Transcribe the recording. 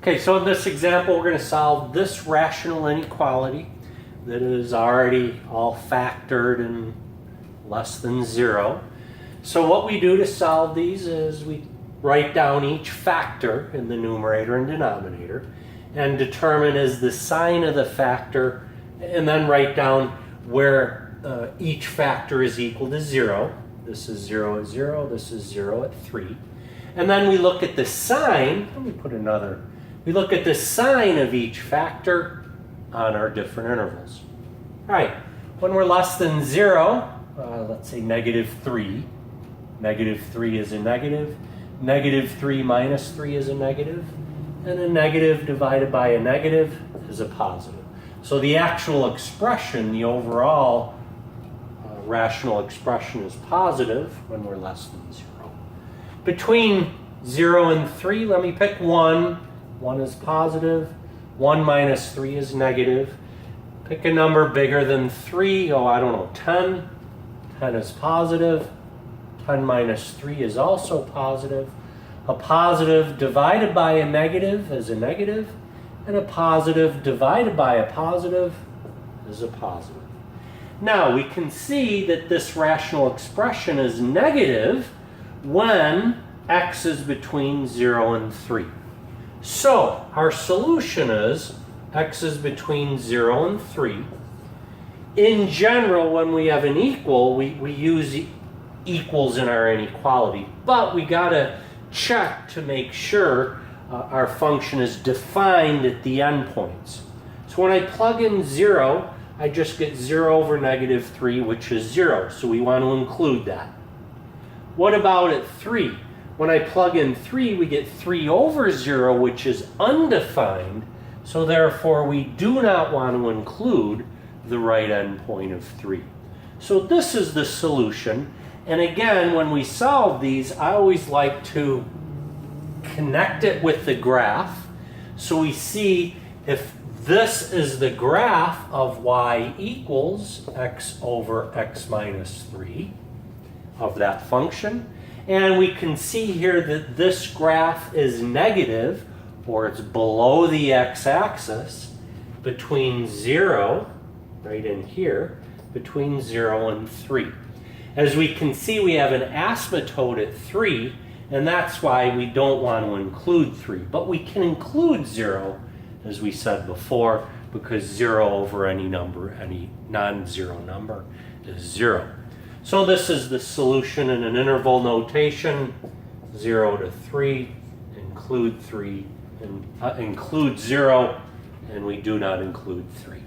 Okay, so in this example, we're going to solve this rational inequality that is already all factored and less than 0. So what we do to solve these is we write down each factor in the numerator and denominator and determine is the sign of the factor, and then write down where each factor is equal to 0. This is 0 at 0, this is 0 at 3. And then we look at the sign, we look at the sign of each factor on our different intervals. All right, when we're less than 0, let's say -3. -3 is a negative. -3 minus 3 is a negative. And a negative divided by a negative is a positive. So the actual expression, the overall rational expression, is positive when we're less than 0. Between 0 and 3, let me pick 1. 1 is positive. 1 minus 3 is negative. Pick a number bigger than 3. Oh, I don't know, 10. 10 is positive. 10 minus 3 is also positive. A positive divided by a negative is a negative. And a positive divided by a positive is a positive. Now, we can see that this rational expression is negative when x is between 0 and 3. So, our solution is x is between 0 and 3. In general, when we have an equal, we use equals in our inequality, but we got to check to make sure our function is defined at the endpoints. So when I plug in 0, I just get 0 over -3, which is 0. So we want to include that. What about at 3? When I plug in 3, we get 3 over 0, which is undefined. So therefore, we do not want to include the right endpoint of 3. So this is the solution. And again, when we solve these, I always like to connect it with the graph. So we see if this is the graph of y equals x over x minus 3 of that function. And we can see here that this graph is negative, or it's below the x-axis, between 0, right in here, between 0 and 3. As we can see, we have an asymptote at 3, and that's why we don't want to include 3. But we can include 0, as we said before, because 0 over any number, any non-zero number, is 0. So this is the solution in an interval notation: 0 to 3, include 3, and include 0, and we do not include 3.